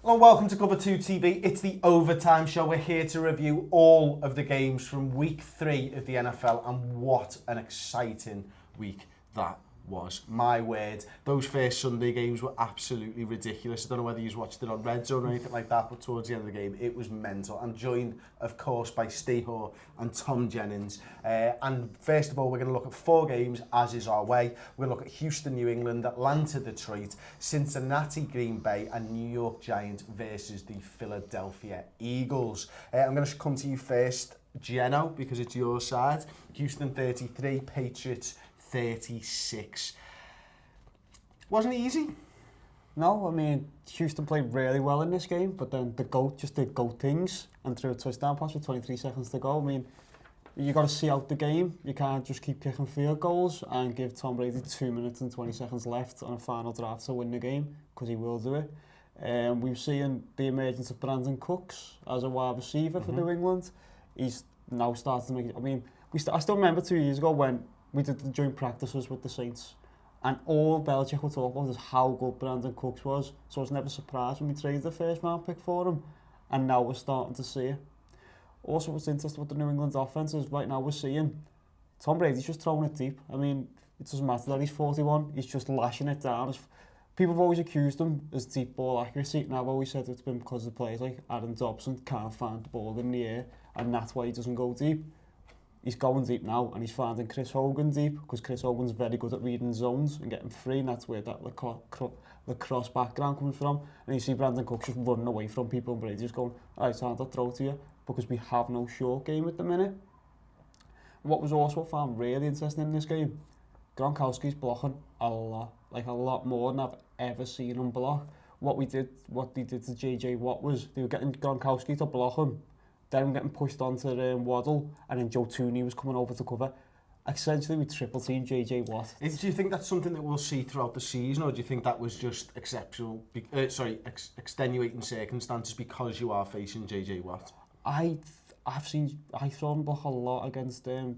Well, welcome to Cover 2 TV. It's the Overtime Show. We're here to review all of the games from week 3 of the NFL, and what an exciting week that was. My word, those first Sunday games were absolutely ridiculous. I don't know whether you watched it on Red Zone or anything like that, but towards the end of the game, it was mental. I'm joined, of course, by Ste Jenno and Tom Jennings. And first of all, we're going to look at 4 games, as is our way. We're going to look at Houston, New England, Atlanta, Detroit, Cincinnati, Green Bay, and New York Giants versus the Philadelphia Eagles. I'm going to come to you first, Jenno, because it's your side. Houston 33, Patriots 36. Wasn't it easy? No, I mean, Houston played really well in this game, but then the GOAT just did GOAT things and threw a touchdown pass with 23 seconds to go. I mean, you got to see out the game. You can't just keep kicking field goals and give Tom Brady 2 minutes and 20 seconds left on a final drive to win the game, because he will do it. We've seen the emergence of Brandon Cooks as a wide receiver for New England. He's now starting to make it. I mean, I still remember 2 years ago when we did the joint practices with the Saints, and all Belichick would talk about is how good Brandon Cooks was. So I was never surprised when we traded the first round pick for him, and now we're starting to see it. Also, what's interesting with the New England offense is right now we're seeing Tom Brady's just throwing it deep. I mean, it doesn't matter that he's 41, he's just lashing it down. People have always accused him as deep ball accuracy, and I've always said it's been because of players like Adam Dobson can't find the ball in the air, and that's why he doesn't go deep. He's going deep now, and he's finding Chris Hogan deep, because Chris Hogan's very good at reading zones and getting free, and that's where that lacrosse background comes from. And you see Brandon Cooks just running away from people, and Brady just going, all right, time to throw to you, because we have no short game at the minute. What was also found really interesting in this game, Gronkowski's blocking a lot more than I've ever seen him block. What they did to JJ Watt was they were getting Gronkowski to block him, then getting pushed onto Waddle, and then Joe Tooney was coming over to cover. Essentially, we triple teamed JJ Watt. Do you think that's something that we'll see throughout the season, or do you think that was just extenuating circumstances because you are facing JJ Watt? I saw him block a lot against the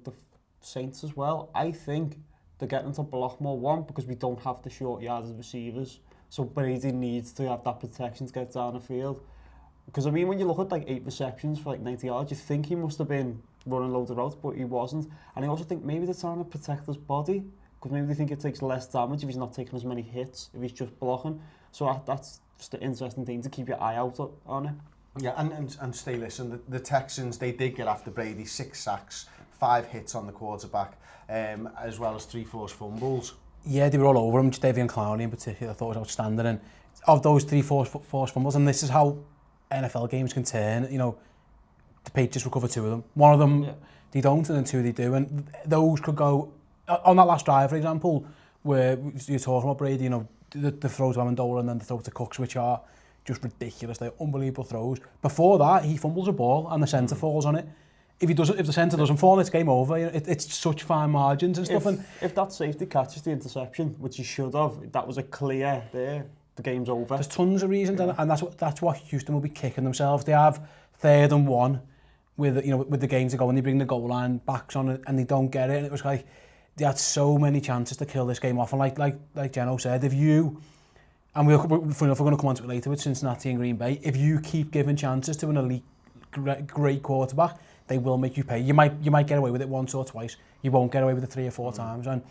Saints as well. I think they're getting to block more, one, because we don't have the short yardage receivers, so Brady needs to have that protection to get down the field. Because, I mean, when you look at like 8 receptions for like 90 yards, you think he must have been running loads of routes, but he wasn't. And I also think maybe they're trying to protect his body, because maybe they think it takes less damage if he's not taking as many hits, if he's just blocking. So that's just an interesting thing to keep your eye out on it. Yeah, and stay listen, the Texans, they did get after Brady, 6 sacks, 5 hits on the quarterback, as well as 3 forced fumbles. Yeah, they were all over him. Jadeveon Clowney in particular, I thought was outstanding. And of those 3 forced fumbles, and this is how NFL games can turn, you know, the Patriots recover 2 of them. One of them, they don't, and then 2 they do. And those could go, on that last drive, for example, where you're talking about Brady, you know, the throws to Amendola and then the throw to Cooks, which are just ridiculous. They're unbelievable throws. Before that, he fumbles a ball and the centre falls on it. If the centre doesn't fall, it's game over. You know, it's such fine margins and stuff. If that safety catches the interception, which he should have, that was a clear there. The game's over. There's tons of reasons, and that's what Houston will be kicking themselves. They have 3rd and 1 with the game to go, and they bring the goal line backs on it, and they don't get it. And it was like they had so many chances to kill this game off. And like Jenno said, if you, and we're going to come on to it later with Cincinnati and Green Bay, if you keep giving chances to an elite, great quarterback, they will make you pay. You might get away with it once or twice. You won't get away with it 3 or 4 times. And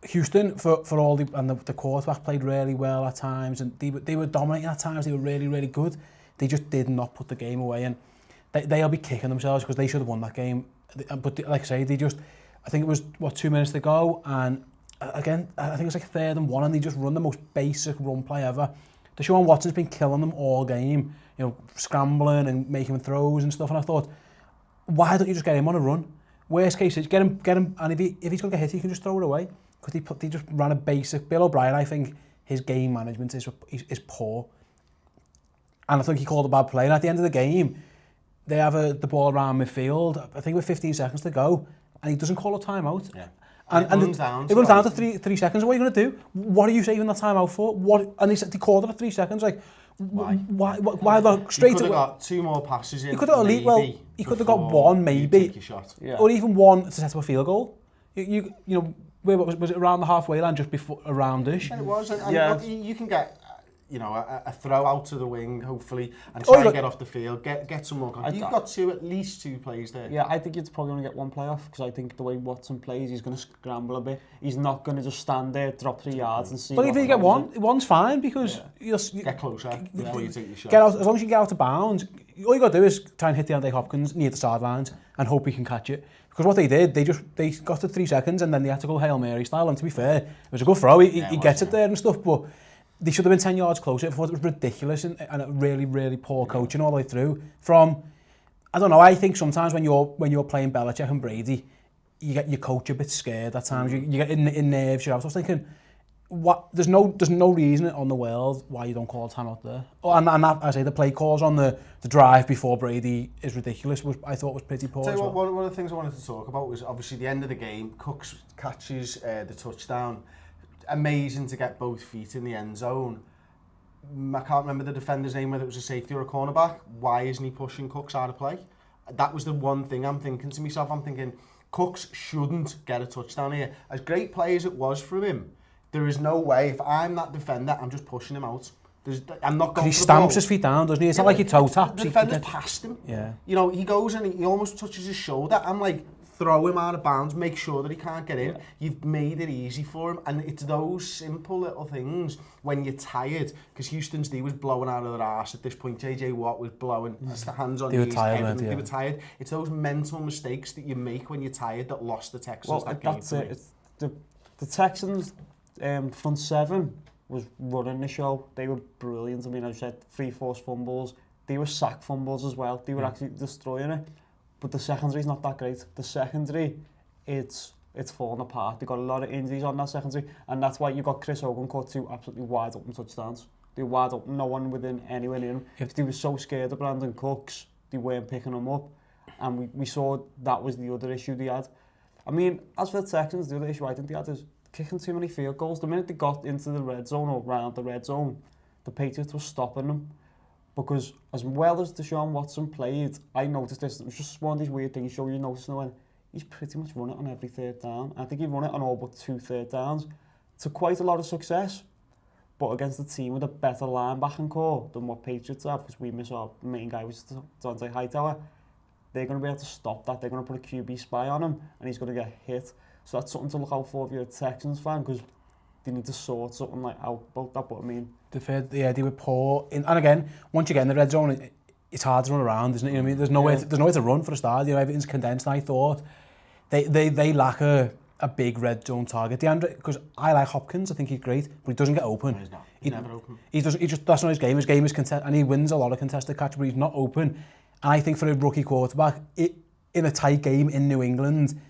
Houston, for all the quarterback played really well at times, and they were dominating at times. They were really, really good. They just did not put the game away, and they'll be kicking themselves because they should have won that game. But like I say, I think it was 2 minutes to go, and again, I think it was like 3rd and 1, and they just run the most basic run play ever. Deshaun Watson's been killing them all game, you know, scrambling and making throws and stuff. And I thought, why don't you just get him on a run? Worst case is get him, and if he's going to get hit, he can just throw it away. Because they just ran a basic. Bill O'Brien, I think his game management is poor, and I think he called a bad play. And at the end of the game, they have the ball around midfield. I think with 15 seconds to go, and he doesn't call a timeout. Yeah. And it runs down to three seconds. What are you going to do? What are you saving that timeout for? What? And they called it at 3 seconds. Like, why not straight? He could have got 2 more passes in. He could have he could have got 1 maybe, or even 1 to set up a field goal. You know. Was it around the halfway line, just before around-ish? Yeah, it was. And yeah. You can get you know, a throw out to the wing, hopefully, and try and get off the field, get some more contact. You've got at least two plays there. Yeah, I think you're probably going to get one play off, because I think the way Watson plays, he's going to scramble a bit. He's not going to just stand there, drop 3 yards and see. But even if you get one's fine, because you get closer before you take your shot. Get out, as long as you get out of bounds, all you got to do is try and hit DeAndre Hopkins near the sidelines and hope he can catch it. Because what they did, they got to 3 seconds and then they had to go Hail Mary style. And to be fair, it was a good throw. He gets it there and stuff, but they should have been 10 yards closer. I thought it was ridiculous and really, really poor coaching all the way through. From, I don't know, I think sometimes when you're playing Belichick and Brady, you get your coach a bit scared at times. You get in nerves. I was thinking, what? There's no reason on the world why you don't call a timeout there. Oh, and that, I say the play calls on the drive before Brady is ridiculous. I thought was pretty poor. Tell you what, one of the things I wanted to talk about was obviously the end of the game. Cooks catches the touchdown. Amazing to get both feet in the end zone. I can't remember the defender's name, whether it was a safety or a cornerback. Why isn't he pushing Cooks out of play? That was the one thing I'm thinking to myself. I'm thinking, Cooks shouldn't get a touchdown here. As great play as it was from him, there is no way, if I'm that defender, I'm just pushing him out. I'm not going he stamps his feet down, doesn't he? It's not like he toe taps. The defender's past him. Yeah. You know, he goes and he almost touches his shoulder. I'm like, throw him out of bounds, make sure that he can't get in. You've made it easy for him, and it's those simple little things when you're tired, because Houston's D was blowing out of their arse at this point. JJ Watt was blowing his hands on knees. They were tired. It's those mental mistakes that you make when you're tired that lost the Texans that game. That's it. It's the Texans front seven was running the show. They were brilliant. I mean, I said 3 forced fumbles. They were sack fumbles as well. They were actually destroying it. But the secondary's not that great. The secondary, it's falling apart. They got a lot of injuries on that secondary, and that's why you got Chris Hogan caught 2 absolutely wide open touchdowns. They were wide open, no one within anywhere near him. They were so scared of Brandon Cooks, they weren't picking him up, and we saw that was the other issue they had. I mean, as for the Texans, the other issue I think they had is kicking too many field goals. The minute they got into the red zone or round the red zone, the Patriots were stopping them. Because as well as Deshaun Watson played, I noticed this. It was just one of these weird things. You notice now when he's pretty much run it on every third down. I think he run it on all but 2 third downs to quite a lot of success. But against a team with a better linebacking core than what Patriots have, because we miss our main guy, which is Dante Hightower, they're going to be able to stop that. They're going to put a QB spy on him, and he's going to get hit. So that's something to look out for if you're a Texans fan, because they need to sort something like out about that. But I mean, they were poor. And again, once you get in the red zone, it's hard to run around, isn't it? You know what I mean? There's no way to run for a start. You know, everything's condensed. And I thought they lack a big red zone target. DeAndre, because I like Hopkins, I think he's great, but he doesn't get open. No, he's not. He's never open. He just that's not his game. His game is contest, and he wins a lot of contested catch, but he's not open. And I think for a rookie quarterback, in a tight game in New England,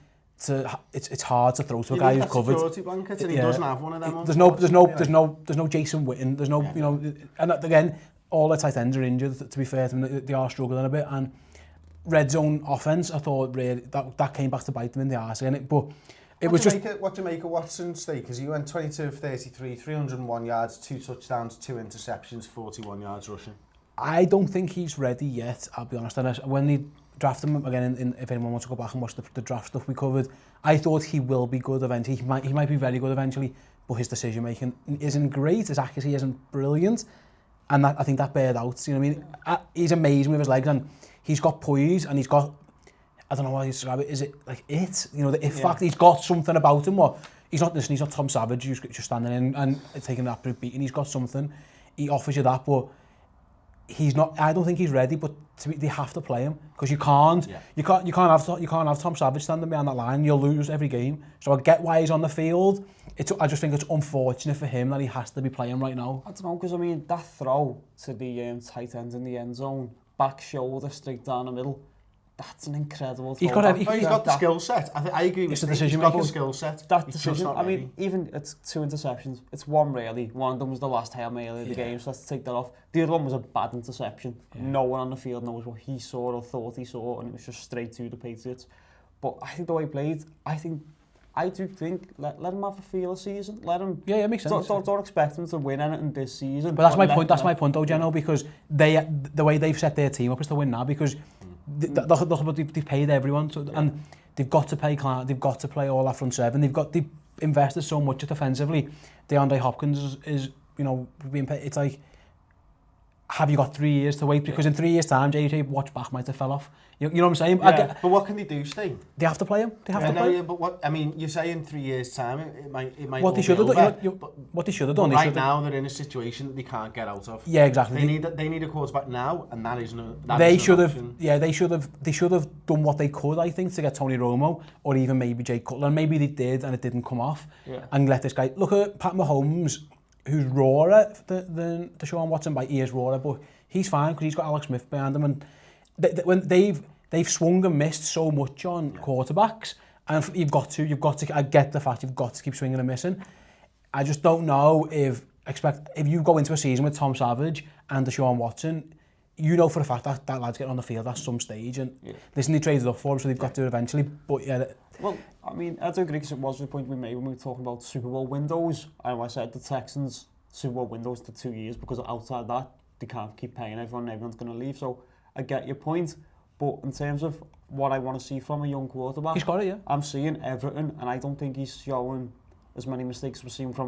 it's hard to throw to a guy who's covered. Security blanket, and he doesn't have one of them. There's no Jason Witten. There's no you know, and again, all the tight ends are injured. To be fair to them, they are struggling a bit. And red zone offense, I thought really that came back to bite them in the arse again. But it was just what do you make of Watson's stake? Because he went 22 of 33, 301 yards, 2 touchdowns, 2 interceptions, 41 yards rushing. I don't think he's ready yet. I'll be honest. And when they draft him again, if anyone wants to go back and watch the draft stuff we covered, I thought he will be good eventually. He might be very good eventually, but his decision making isn't great. His accuracy isn't brilliant, and I think that bared out. You know what I mean? He's amazing with his legs, and he's got poise, and he's got, I don't know how you describe it. Is it like it? You know, the it factor. He's got something about him. What he's not Tom Savage who's just standing in and taking that beating. He's got something. He offers you that, but he's not. I don't think he's ready, but they have to play him because you can't have Tom Savage standing behind that line. You'll lose every game. So I get why he's on the field. I just think it's unfortunate for him that he has to be playing right now. I don't know, because I mean that throw to the tight end in the end zone, back shoulder straight down the middle. That's an incredible throw. He's got the skill set. I agree with you. He's got the skill set. That decision, I mean, even it's 2 interceptions. It's one really. One of them was the last Hail Mary of the game, so let's take that off. The other one was a bad interception. Yeah. No one on the field knows what he saw or thought he saw, and it was just straight to the Patriots. But I think the way he played, I do think let him have a feel of season. Let him. Yeah, it makes sense. Don't expect him to win anything this season. But that's my point. That's my point, though, Jenno, because the way they've set their team up is to win now, because they've paid everyone, and they've got to pay Clark. They've got to play all that front seven. They've invested so much defensively. DeAndre Hopkins is you know, it's like, have you got 3 years to wait? Because in 3 years' time, JJ Watt's back might have fell off. You know what I'm saying? Yeah, but what can they do, Steve? They have to play him. They have to play him. Yeah, but what, I mean, you're saying 3 years' time, it might what they should have done. What they should have done. Right now, they're in a situation that they can't get out of. Yeah, exactly. They need a quarterback now, and that isn't. They should have. Yeah, they should have done what they could, I think, to get Tony Romo or even maybe Jay Cutler. And maybe they did, and it didn't come off. Yeah. And let this guy look at Pat Mahomes, who's rawer than Deshaun Watson by ears rawer, but he's fine because he's got Alex Smith behind him, and when they've swung and missed so much on quarterbacks, and you've got to. I get the fact you've got to keep swinging and missing. I just don't know if you go into a season with Tom Savage and Deshaun Watson, you know for a fact that lad's getting on the field at some stage, and listen, they traded up for him, so they've got to do it eventually. But yeah. Well, I mean, I do agree because it was the point we made when we were talking about Super Bowl windows. And I said the Texans' Super Bowl windows to 2 years because outside that, they can't keep paying everyone and everyone's going to leave. So I get your point. But in terms of what I want to see from a young quarterback, he's got it, yeah. I'm seeing Everton, and I don't think he's showing as many mistakes we're seeing from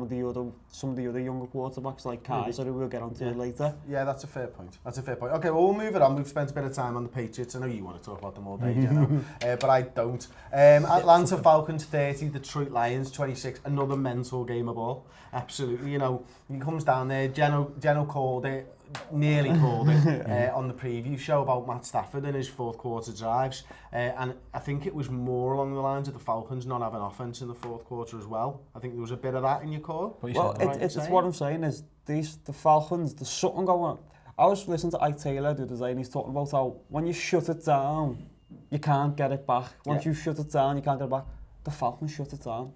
some of the other younger quarterbaks like Kaiser, who we'll get onto later. Yeah, that's a fair point. Okay, well, we'll move it on. We've spent a bit of time on the Patriots. I know you want to talk about them all day, Jenno, but I don't. Atlanta Falcons 30, Detroit Lions 26. Another mental game of ball. Absolutely. You know, he comes down there. Jenno called it. Nearly called it on the preview show about Matt Stafford and his fourth quarter drives, and I think it was more along the lines of the Falcons not having offense in the fourth quarter as well. I think there was a bit of that in your call. Well, it's what I'm saying is the Falcons, there's something going on. I was listening to Ike Taylor the other day, and he's talking about how when you shut it down, you can't get it back. Once you shut it down, you can't get it back. The Falcons shut it down.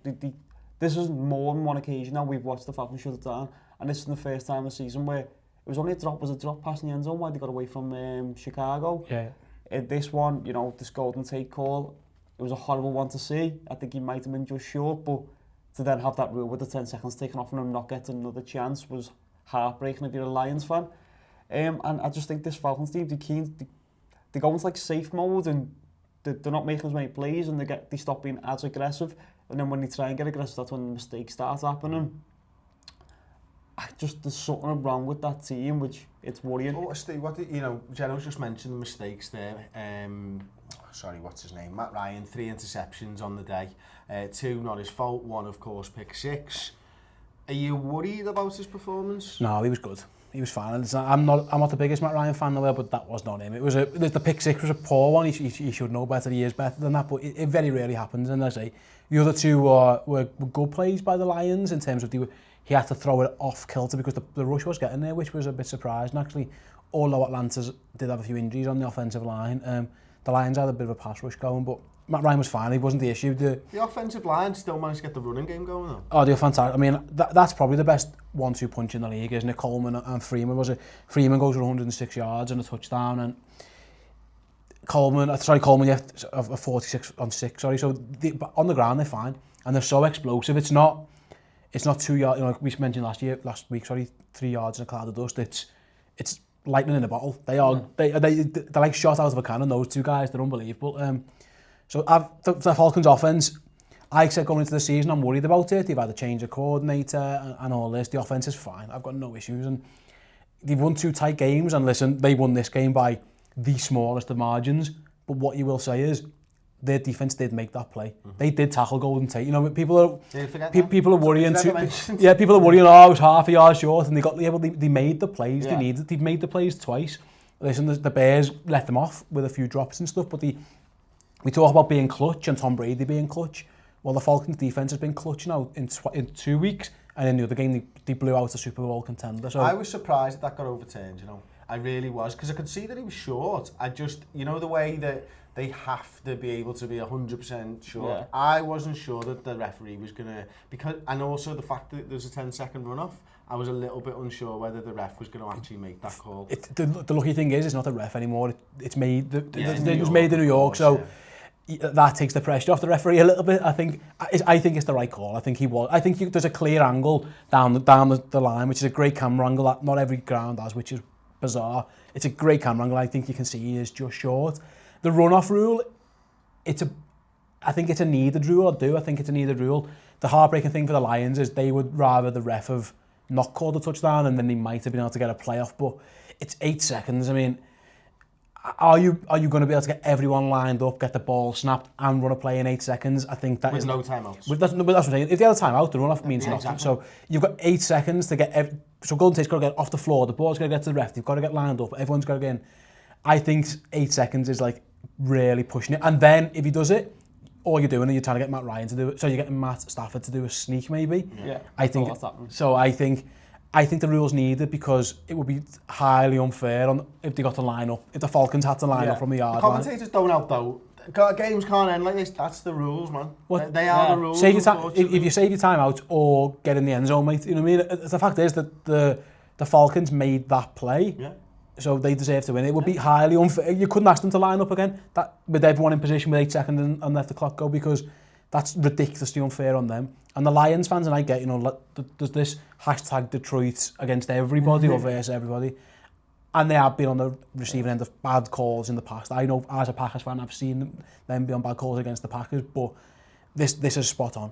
This is more than one occasion now we've watched the Falcons shut it down, and this is the first time this season where it was only a drop pass in the end zone where they got away from Chicago. Yeah. This one, you know, this Golden Tate call, it was a horrible one to see. I think he might have been just short, but to then have that rule with the 10 seconds taken off and him not getting another chance was heartbreaking if you're a Lions fan. And I just think this Falcons team, they go into like safe mode and they're not making as many plays and they stop being as aggressive. And then when they try and get aggressive, that's when the mistakes start happening. There's something wrong with that team, which it's worrying. Oh, Steve, Jenno's just mentioned the mistakes there. Sorry, what's his name? Matt Ryan, 3 interceptions on the day. 2 not his fault, 1 of course pick 6. Are you worried about his performance? No, he was good. He was fine. I'm not the biggest Matt Ryan fan in the world, but that was not him. It was the pick 6 was a poor one. He should know better. He is better than that, but it very rarely happens. And as I say, the other 2 were good plays by the Lions in terms of he had to throw it off kilter because the rush was getting there, which was a bit surprising actually. Although Atlanta's did have a few injuries on the offensive line, the Lions had a bit of a pass rush going, but Matt Ryan was fine. He wasn't the issue. The offensive line still managed to get the running game going though. Oh, they're fantastic. I mean, that's probably the best 1-2 punch in the league, isn't it? Coleman and Freeman Freeman goes for 106 yards and a touchdown, and Coleman, yeah, a 46 on 6. Sorry, so on the ground they're fine, and they're so explosive. It's not 2 yards. You know, we mentioned last week. 3 yards in a cloud of dust. It's lightning in a bottle. They're like shot out of a cannon. Those 2 guys, they're unbelievable. So the Falcons' offense, I said going into the season, I'm worried about it. They've had a change of coordinator and all this. The offense is fine. I've got no issues, and they've won 2 tight games. And listen, they won this game by the smallest of margins. But what you will say is, their defense did make that play. Mm-hmm. They did tackle Golden Tate. You know, people are worrying too. Yeah, people are worrying. Oh, it was half a yard short, and they made the plays they needed. They've made the plays twice. Listen, the Bears let them off with a few drops and stuff, but we talk about being clutch and Tom Brady being clutch. Well, the Falcons defense has been clutch now in 2 weeks, and in the other game they blew out a Super Bowl contender. So I was surprised that got overturned. You know, I really was, because I could see that he was short. I just, you know, the way that they have to be able to be 100% sure. Yeah. I wasn't sure that the referee was going to, and also the fact that there's a 10-second runoff, I was a little bit unsure whether the ref was going to actually make that call. The lucky thing is, it's not the ref anymore. It's made. It was made in New York, so that takes the pressure off the referee a little bit. I think it's the right call. I think there's a clear angle down the line, which is a great camera angle that not every ground has, which is bizarre. It's a great camera angle. I think you can see he is just short. The runoff rule, I think it's a needed rule. I think it's a needed rule. The heartbreaking thing for the Lions is they would rather the ref have not called a touchdown, and then they might have been able to get a playoff. But it's 8 seconds. I mean, are you going to be able to get everyone lined up, get the ball snapped, and run a play in 8 seconds? I think that with is no timeouts. That's what I'm saying. If they had a timeout, the run-off means nothing. Exactly. So you've got 8 seconds to get... So Golden State's got to get off the floor, the ball's got to get to the ref, they've got to get lined up, everyone's got to get in. I think 8 seconds is like really pushing it. And then if he does it, all you're doing is you're trying to get Matt Ryan to do it. So you're getting Matt Stafford to do a sneak maybe. Yeah. I think the rules needed because it would be highly unfair if they got to line up. If the Falcons had to line up from the yard line. The commentators don't help though. Games can't end like this. That's the rules, man. They are the rules. Save your if you save your timeout or get in the end zone, mate. You know what I mean? The fact is that the Falcons made that play. Yeah. So they deserve to win. It would be highly unfair. You couldn't ask them to line up again with everyone in position with 8 seconds and let the clock go because that's ridiculously unfair on them. And the Lions fans, and I get, there's this hashtag Detroit against everybody or versus everybody. And they have been on the receiving end of bad calls in the past. I know as a Packers fan, I've seen them be on bad calls against the Packers, but this is spot on.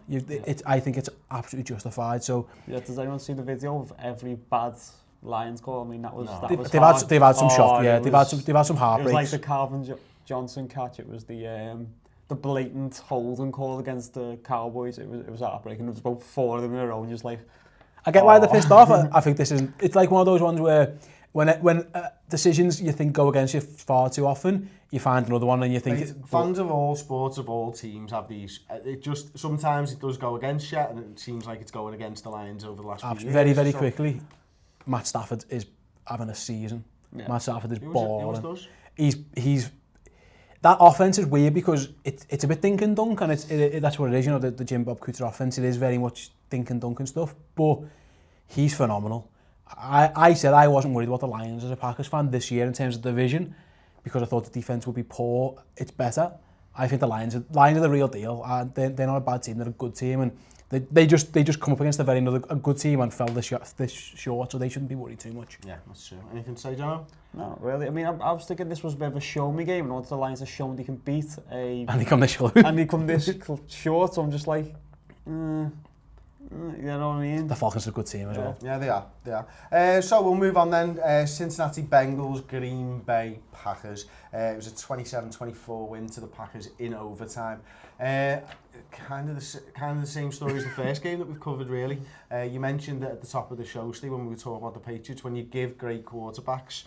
I think it's absolutely justified. So yeah, does anyone see the video of every bad Lions call? I mean, that was they've had some shock. Yeah, they've had some heartbreaks. It was like the Calvin Johnson catch. It was the blatant holding call against the Cowboys. It was heartbreaking. There was about 4 of them in a row, and just like. I get why they're pissed off. I think this isn't. It's like one of those ones where. When decisions you think go against you far too often, you find another one and you think... Fans of all sports, of all teams have these... It just... Sometimes it does go against you and it seems like it's going against the Lions over the last few years. Very, very quickly, Matt Stafford is having a season. Yeah. Matt Stafford is balling. He's... That offense is weird because it's a bit dink and dunk and that's what it is, the Jim Bob Cooter offense. It is very much dink and dunk and stuff, but he's phenomenal. I said I wasn't worried about the Lions as a Packers fan this year in terms of division because I thought the defence would be poor. It's better. I think the Lions are the real deal. They're not a bad team. They're a good team, and they just come up against a good team and fell this short, so they shouldn't be worried too much. Yeah, that's true. Anything to say, John? No, not really. I mean, I was thinking this was a bit of a show me game, and once the Lions have shown they can beat and they come this short. And they come this short, so I'm just like. You know what I mean? The Falcons are a good team as well. Yeah, they are. So we'll move on then. Cincinnati Bengals, Green Bay Packers. It was a 27-24 win to the Packers in overtime. Kind of the same story as the first game that we've covered, really. You mentioned that at the top of the show, Steve, when we were talking about the Patriots, when you give great quarterbacks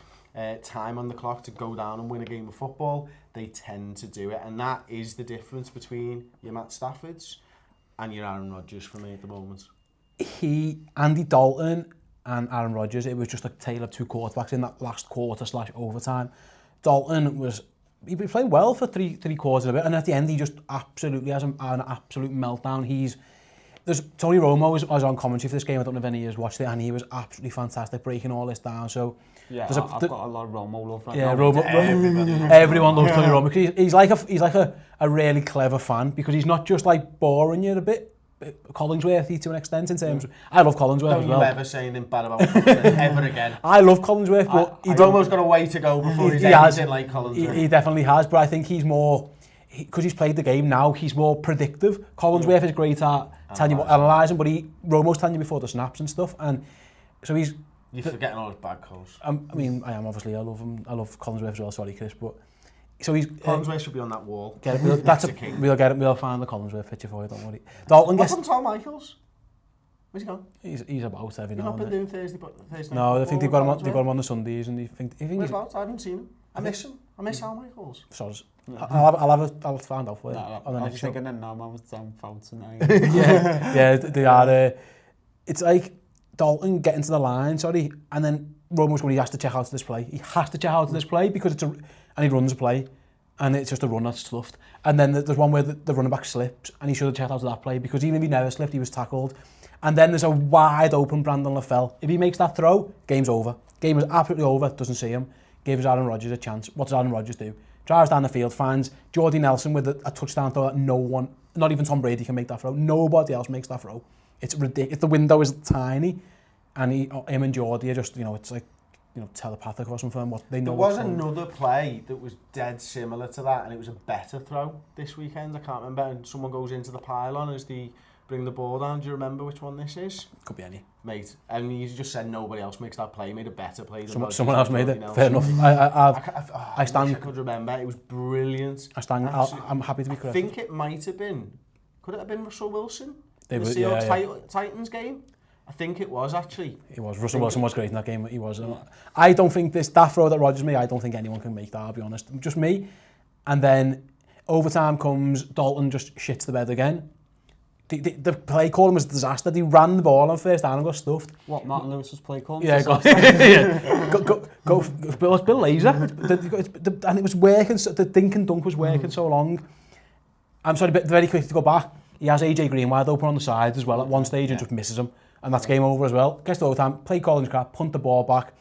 time on the clock to go down and win a game of football, they tend to do it. And that is the difference between your Matt Staffords and your Aaron Rodgers for me at the moment. Andy Dalton and Aaron Rodgers, it was just a tale of two quarterbacks in that last quarter / overtime. Dalton he played well for three quarters of it, and at the end he just absolutely has an absolute meltdown. Tony Romo was on commentary for this game. I don't know if any of you has watched it, and he was absolutely fantastic breaking all this down. So yeah, I've got a lot of Romo love right now. Yeah, Romo. Everyone loves Tony Romo because he's like a really clever fan because he's not just like boring you a bit. Collinsworthy to an extent in terms of, I love Collinsworth as well. Don't you ever say anything bad about Collinsworth ever again. I love Collinsworth, but he's almost got a way to go before he's anything like Collinsworth. He definitely has, but I think he's more, because he's played the game now, he's more predictive. Collinsworth is great at telling you what, analysing, but Romo's telling you before the snaps and stuff, and so he's... You're forgetting all his bad calls. I mean, I am obviously, I love him, I love Collinsworth as well, sorry Chris, but... So Collinsworth should be on that wall. We'll get it. We'll find the Collinsworth picture for you. Don't worry. Dalton gets. What's Tom Michaels? Where's he gone? He's about every now and then. He's not been doing Thursday. No, I think they've got him on the Sundays, and Whereabouts? I haven't seen him. I miss him. I miss Al Michaels. Sorry. I'll find out for you. I was thinking then now, man, with Sam Fountain. Yeah, they are. It's like Dalton getting to the line, and then Romo's when he has to check out to this play. He has to check out to this play because and he runs a play, and it's just a run that's sloughed. And then there's one where the running back slips, and he should have checked out to that play because even if he never slipped, he was tackled. And then there's a wide open Brandon LaFell. If he makes that throw, game's over. Game is absolutely over. Doesn't see him. Gives Aaron Rodgers a chance. What does Aaron Rodgers do? Drives down the field, finds Jordy Nelson with a touchdown throw that no one, not even Tom Brady, can make that throw. Nobody else makes that throw. It's ridiculous. The window is tiny, and him and Jordy are just, it's like, telepathic or something. What they know. There was another play that was dead similar to that, and it was a better throw this weekend. I can't remember. And someone goes into the pylon as the bring the ball down. Do you remember which one this is? Could be any. Mate, and you just said nobody else makes that play, made a better play than Rodgers. Someone else made it, Nelson. fair enough. I stand. I could remember, it was brilliant. I'm happy to be correct. I think it might have been, could it have been Russell Wilson? The Titans game? I think it was actually. It was. Russell Wilson was great in that game. He was. I don't think that throw that Rodgers made, I don't think anyone can make that, I'll be honest. Just me. And then overtime comes, Dalton just shits the bed again. The play calling was a disaster. They ran the ball on first down and got stuffed. What, Martin Lewis's play calling? Yeah, go Bill Laser. And it was working, the dink and dunk was working so long. I'm sorry, but very quick to go back. He has AJ Green wide open on the side as well at one stage and just misses him. And that's game over as well. Gets to overtime, play calling's crap, punt the ball back.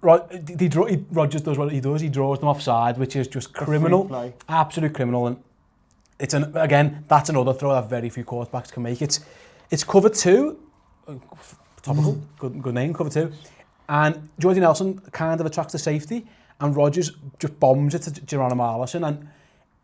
Rodgers does what he does, he draws them offside, which is just criminal. Absolute criminal. And again, that's another throw that very few quarterbacks can make. It's cover 2, topical, good name, cover 2. And Jordy Nelson kind of attracts the safety, and Rodgers just bombs it to Geronimo Allison. And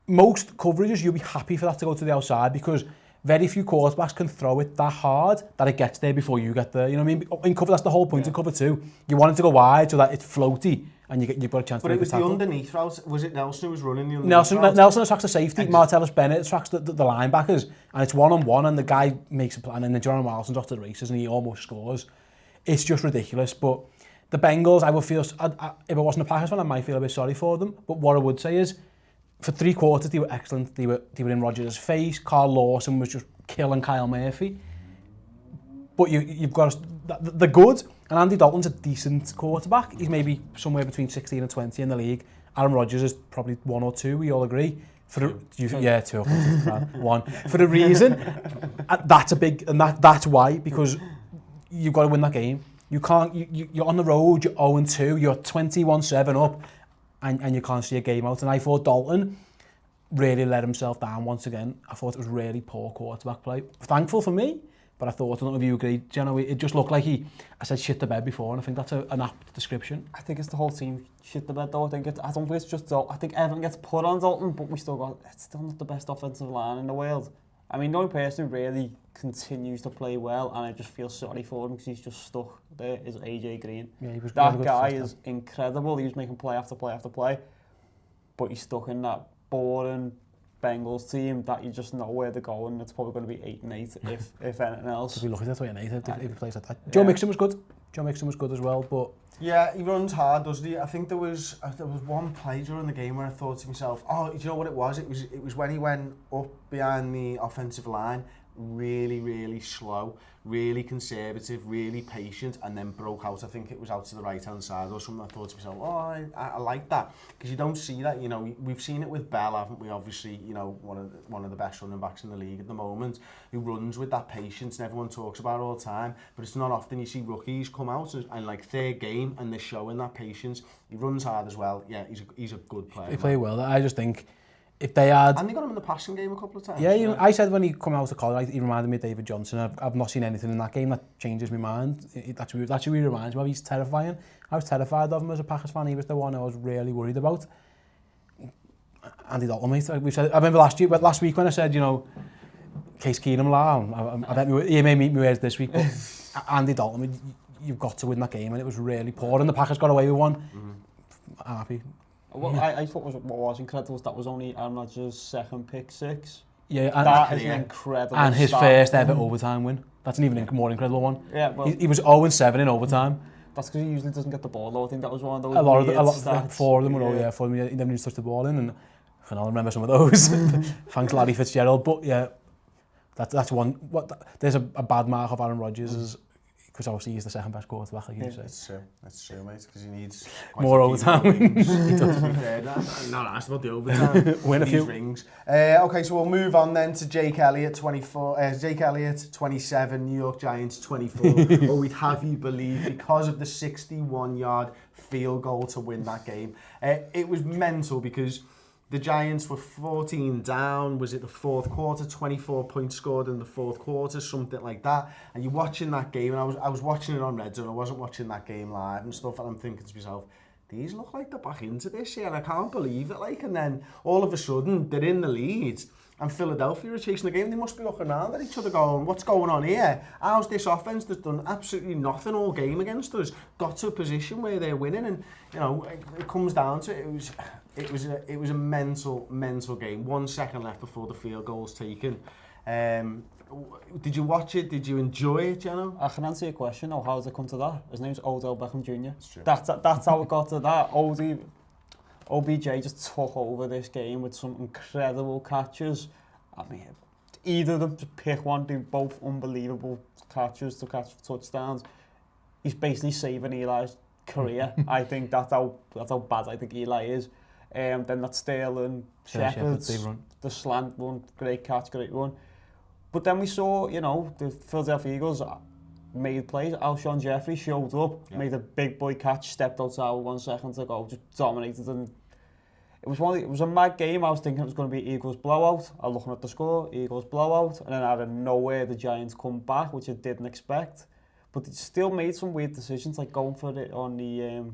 most coverages, you'll be happy for that to go to the outside because very few quarterbacks can throw it that hard that it gets there before you get there. You know what I mean? In cover, that's the whole point in cover 2. You want it to go wide so that it's floaty and you've got a chance to make a tackle. But it was the underneath route. Was it Nelson who was running the underneath route? Nelson attracts the safety. Martellus Bennett attracts the linebackers. And it's one-on-one and the guy makes a plan and then Geronimo Allison's off to the races and he almost scores. It's just ridiculous. But the Bengals, I would feel, if it wasn't a Packers fan, I might feel a bit sorry for them. But what I would say is, for 3 quarters, they were excellent. They were in Rodgers' face. Carl Lawson was just killing Kyle Murphy. But you've got to, they're good. And Andy Dalton's a decent quarterback. He's maybe somewhere between 16 and 20 in the league. Aaron Rodgers is probably 1 or 2. We all agree. Two. 1. For a reason. That's a big, and that's why, because you've got to win that game. You can't. You're on the road. You're 0-2. You're 21-7 up. And you can't see a game out. And I thought Dalton really let himself down once again. I thought it was really poor quarterback play. Thankful for me, but I thought, I don't know if you agree, Jenno, it just looked like I said shit the bed before, and I think that's an apt description. I think it's the whole team shit the bed though. I don't think it's just Dalton. I think everyone gets put on Dalton, but it's still not the best offensive line in the world. I mean, no one person really continues to play well, and I just feel sorry for him because he's just stuck there, is AJ Green. Yeah, he was that guy is incredible. He was making play after play after play, but he's stuck in that boring Bengals team that you just know where they're going. It's probably going to be 8-8 if anything else. If we look at it, 8-8 if he plays like that. Joe Mixon was good. Joe Mixon was good as well, but yeah, he runs hard, doesn't he? I think there was one play during the game where I thought to myself, oh, do you know what it was? It was when he went up behind the offensive line, really, really slow, really conservative, really patient, and then broke out. I think it was out to the right-hand side or something. I thought to myself, oh, I like that. Because you don't see that, you know, we've seen it with Bell, haven't we? Obviously, you know, one of the best running backs in the league at the moment, who runs with that patience and everyone talks about it all the time. But it's not often you see rookies come out and like third game and they're showing that patience. He runs hard as well. Yeah, he's a good player. He played well. I just think if they had... And they got him in the passing game a couple of times. Yeah, you know, I said when he come out of college, he reminded me of David Johnson. I've not seen anything in that game that changes my mind. That's who he reminds me of. He's terrifying. I was terrified of him as a Packers fan. He was the one I was really worried about. Andy Dalton, mate. I remember last week when I said, you know, Case Keenum, I bet he may meet me where's this week, but Andy Dalton, you've got to win that game, and it was really poor, and the Packers got away with one. I'm happy. What I thought what was incredible was that was only Aaron Rodgers' second pick 6. Yeah, and that is an incredible and his first ever overtime win. That's an even more incredible one. Yeah, well, he was 0-7 in overtime. That's because he usually doesn't get the ball though. I think that was one of those. A lot, 4 of them were all, yeah, 4 of them, he never even touched the ball in, and I can remember some of those. Thanks Larry Fitzgerald, but yeah, that's one. There's a bad mark of Aaron Rodgers because obviously he's the second best quarterback, like you say. That's true, mate, because he needs more overtime. He does, to be fair. Not asked about the overtime. Win a few rings. Okay, so we'll move on then to Jake Elliott, 24. Jake Elliott, 27. New York Giants, 24. Or we'd have you believe because of the 61-yard field goal to win that game. It was mental because the Giants were 14 down, was it the fourth quarter, 24 points scored in the fourth quarter, something like that. And you're watching that game, and I was watching it on Red Zone, I wasn't watching that game live and stuff, and I'm thinking to myself, these look like they're back into this here, and I can't believe it, like, and then all of a sudden, they're in the lead, and Philadelphia are chasing the game. They must be looking around at each other going, what's going on here? How's this offense that's done absolutely nothing all game against us got to a position where they're winning? And, you know, it comes down to it was a mental game. 1 second left before the field goal's taken. Did you watch it? Did you enjoy it, Jenno? I can answer your question. Oh, how did it come to that? His name's Odell Beckham Jr. That's how it got to that. OBJ just took over this game with some incredible catches. I mean, either of them, just pick one, do both unbelievable catches to catch touchdowns. He's basically saving Eli's career. I think that's how bad I think Eli is. Then that Sterling, Shepard's, the slant one, great catch, great run. But then we saw, you know, the Philadelphia Eagles made plays. Alshon Jeffrey showed up, made a big boy catch, stepped outside with 1 second to go, just dominated. And it was a mad game. I was thinking it was going to be Eagles blowout. I was looking at the score, Eagles blowout, and then out of nowhere the Giants come back, which I didn't expect. But they still made some weird decisions, like going for it on the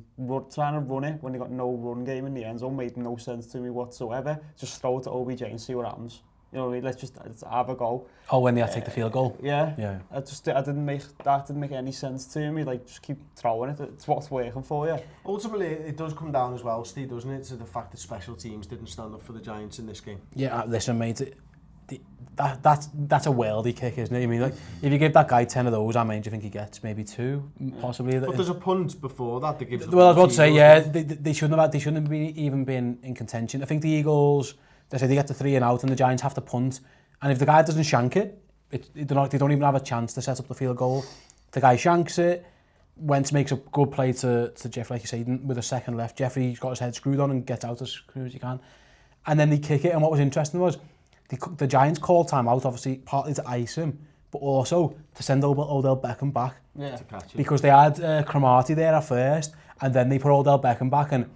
trying to run it when they got no run game in the end zone. Made no sense to me whatsoever. Just throw it to OBJ and see what happens. You know, let's have a go. Oh, when they had to take the field goal? Yeah. That didn't make any sense to me. Like, just keep throwing it. It's what's working for you. Ultimately, it does come down as well, Steve, doesn't it, to the fact that special teams didn't stand up for the Giants in this game. Yeah, listen, mate, that's a worldy kick, isn't it? I mean, like, if you give that guy 10 of those, how many do you think he gets? Maybe 2, possibly. But there's a punt before that gives. Well, I was about to say, yeah, they shouldn't have even been in contention. I think the Eagles, they say they get to 3 and out, and the Giants have to punt. And if the guy doesn't shank it, they don't even have a chance to set up the field goal. The guy shanks it. Wentz makes a good play to Jeffrey, like you say, with a second left. Jeffrey's got his head screwed on and gets out as soon as he can. And then they kick it. And what was interesting was the Giants called timeout, obviously, partly to ice him, but also to send Odell Beckham back. Yeah. To catch him. Because they had Cromartie there at first, and then they put Odell Beckham back. And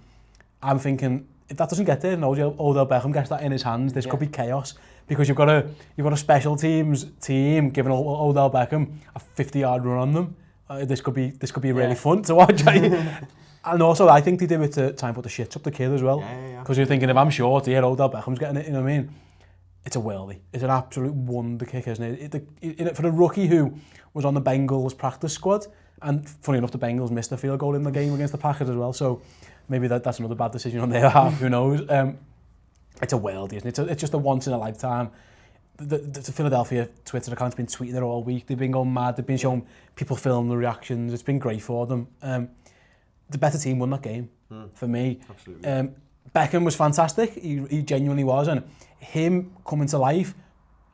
I'm thinking, if that doesn't get there and Odell Beckham gets that in his hands, this could be chaos, because you've got a special teams team giving Odell Beckham a 50-yard run on them. This could be really fun to watch. And also, I think they do it to try and put the shits up the kid as well. Because you're thinking, if I'm short here, Odell Beckham's getting it. You know what I mean? It's a worldie. It's an absolute wonder kick, isn't it? For a rookie who was on the Bengals practice squad, and funny enough, the Bengals missed a field goal in the game against the Packers as well. So maybe that's another bad decision on their behalf. Who knows? It's a worldie, isn't it? It's just a once in a lifetime. The Philadelphia Twitter account's been tweeting it all week. They've been going mad. They've been showing people film the reactions. It's been great for them. The better team won that game for me. Absolutely. Beckham was fantastic. He genuinely was, and him coming to life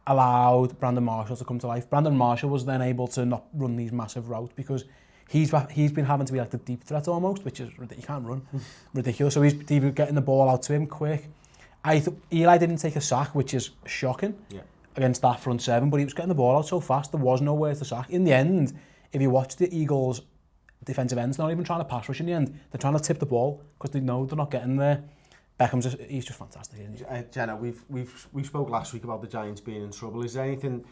allowed Brandon Marshall to come to life. Brandon Marshall was then able to not run these massive routes because he's been having to be like the deep threat almost, which is you can't run, ridiculous. So he's getting the ball out to him quick. Eli didn't take a sack, which is shocking against that front seven, but he was getting the ball out so fast, there was nowhere to sack. In the end, if you watch the Eagles' defensive ends, they're not even trying to pass rush in the end. They're trying to tip the ball because they know they're not getting there. He's just fantastic, isn't he? Jenna, we spoke last week about the Giants being in trouble. Is there anything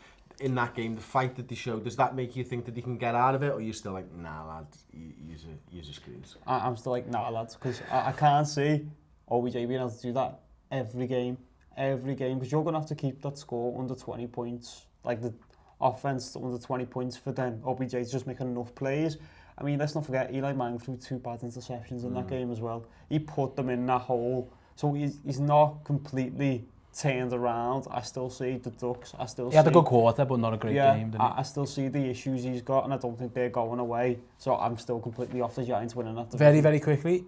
in that game, the fight that they showed, does that make you think that they can get out of it, or are you still like, nah, lads, you're screwed? I'm still like, nah, lads, because I can't see OBJ being able to do that every game, because you're going to have to keep that score under 20 points, like the offense under 20 points for them. OBJ's just making enough plays. I mean, let's not forget, Eli Manning threw 2 bad interceptions in that game as well. He put them in that hole. So he's not completely turned around. I still see the Ducks. He had a good quarter, but not a great game. I still see the issues he's got, and I don't think they're going away. So I'm still completely off the Giants winning that. Very, very quickly,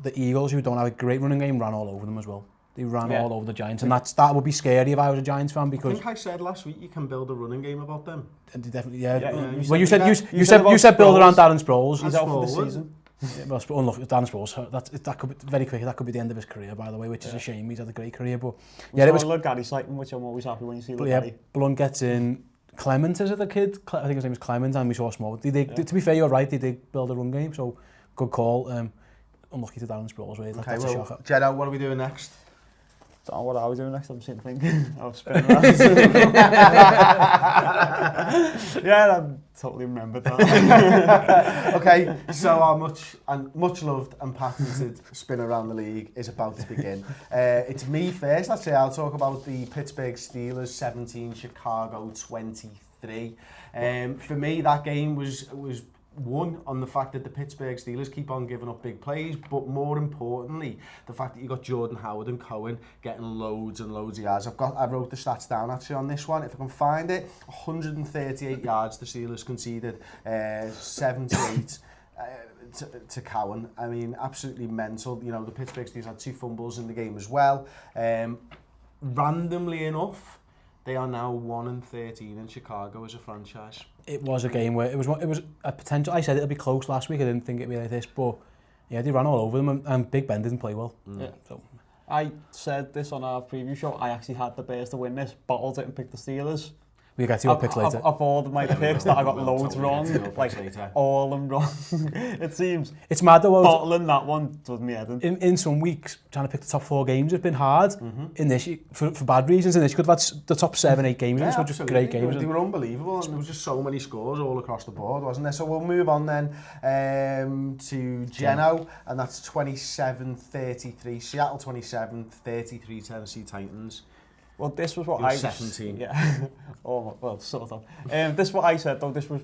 the Eagles, who don't have a great running game, ran all over them as well. They ran all over the Giants, and that would be scary if I was a Giants fan, because I think I said last week you can build a running game about them. And they definitely, well, you said build around Darren Sproles. He's out for the season. Well, Darren Sproles, that could be very quick. That could be the end of his career, by the way, which is a shame. He's had a great career, but it was Gary Slayton, which I'm always happy when you see. But Blunt gets in. Clement is it the kid? I think his name is Clement, and we saw small. To be fair, you're right. They did build a run game, so good call. Unlucky to Darren Sproles, really. That's a shocker. Jeddo, what are we doing next? Don't know what I was doing next. I'm sitting thinking. I was spinning around. Yeah, I totally remembered that. Okay, so our much loved and patented spin around the league is about to begin. It's me first. Actually, I'll talk about the Pittsburgh Steelers 17, Chicago 23. For me, that game was won on the fact that the Pittsburgh Steelers keep on giving up big plays, but more importantly, the fact that you got Jordan Howard and Cohen getting loads and loads of yards. I wrote the stats down actually on this one. If I can find it, 138 yards the Steelers conceded, 78 to Cohen. I mean, absolutely mental. You know, the Pittsburgh Steelers had 2 fumbles in the game as well. Randomly enough, they are now 1-13 in Chicago as a franchise. It was a game where it was a potential. I said it'd be close last week. I didn't think it'd be like this, but yeah, they ran all over them, and Big Ben didn't play well. Yeah. So I said this on our preview show. I actually had the Bears to win this, bottled it and picked the Steelers. We'll get to your picks later. Of all of my picks that I got loads totally wrong, like all of them wrong. It seems. It's mad though. Bottling that one does me head in some weeks, trying to pick the top 4 games has been hard. In this, for bad reasons. In this, you could have had the top 7, 8 games. Yeah, which were just great games. They were unbelievable, and there was just so many scores all across the board, wasn't there? So we'll move on then to Jenno, and that's 27-33. Seattle 27, 33 Tennessee Titans. Well, this was what You're I 17. Yeah. Oh, well, sort of. This is what I said though. This was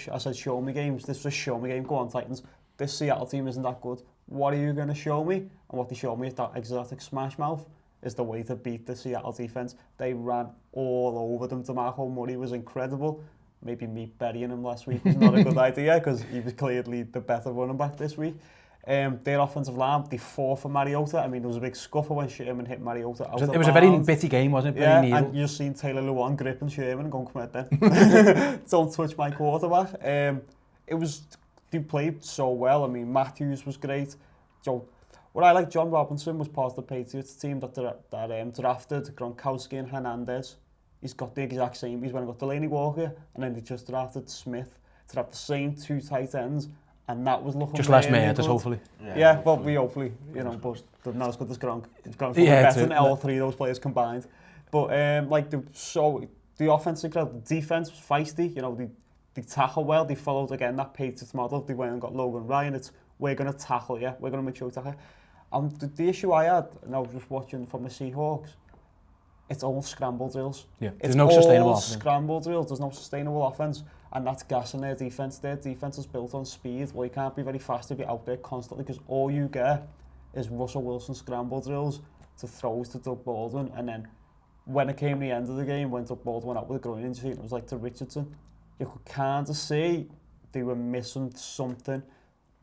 I said show me games. This was a show me game. Go on Titans. This Seattle team isn't that good. What are you going to show me? And what they showed me is that exotic smash mouth is the way to beat the Seattle defense. They ran all over them. DeMarco Murray was incredible. Maybe me burying him last week was not a good idea because he was clearly the better running back this week. Their offensive line, they fought for Mariota. I mean, there was a big scuffle when Sherman hit Mariota out of bounds. It was a very bitty game, wasn't it? Yeah, Very and you've seen Taylor Lewan gripping Sherman and going, come out then. Don't touch my quarterback. They played so well. I mean, Matthews was great. What I like, John Robinson was part of the Patriots team that drafted Gronkowski and Hernandez. He's got the exact same. He's went and got Delaney Walker, and then they just drafted Smith to have the same 2 tight ends. And that was looking just less really mad, hopefully. Yeah, well, we hopefully, you know, but they're not as good as Gronk. Gronk's better than all 3 of those players combined. But the offense, the defense was feisty. You know, they tackle well. They followed again that Patriots model. They went and got Logan Ryan. It's we're going to tackle, yeah, we're going to make sure we tackle. And the issue I had, and I was just watching from the Seahawks, it's all scramble drills. Yeah, there's no sustainable offense. Scramble drills. There's no sustainable offense. And that's gassing their defense. Their defense is built on speed. Well, you can't be very fast if you're out there constantly because all you get is Russell Wilson scramble drills to throws to Doug Baldwin. And then when it came to the end of the game, when Doug Baldwin went out with a groin injury, it was like to Richardson. You could kind of see they were missing something.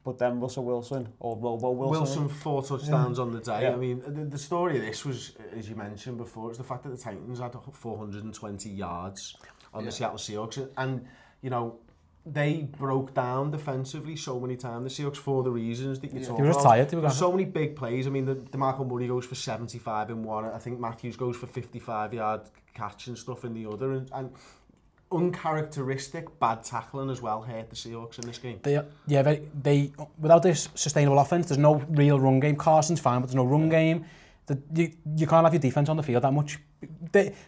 But then Russell Wilson, or Robo Wilson 4 touchdowns on the day. Yeah. I mean, the story of this was, as you mentioned before, is the fact that the Titans had 420 yards on the Seattle Seahawks. And you know, they broke down defensively so many times, the Seahawks, for the reasons that you talked about. They were tired. They were so many big plays. I mean, DeMarco Murray goes for 75 in one. I think Matthews goes for 55-yard catch and stuff in the other. And uncharacteristic bad tackling as well hurt the Seahawks in this game. They without this sustainable offense, there's no real run game. Carson's fine, but there's no run game. You can't have your defense on the field that much.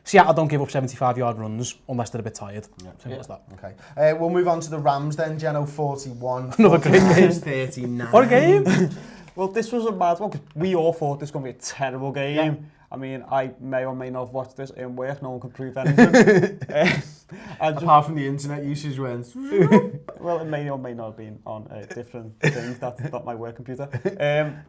Seattle don't give up 75-yard runs unless they're a bit tired. Simple as that. Okay. We'll move on to the Rams then. Jenno 41. Another great game. 39. What a game! Well, this was a mad one because we all thought this was going to be a terrible game. Yeah. I mean, I may or may not have watched this in work. No one could prove anything. Apart from the internet usage went. Well, it may or may not have been on different things. That's not my work computer.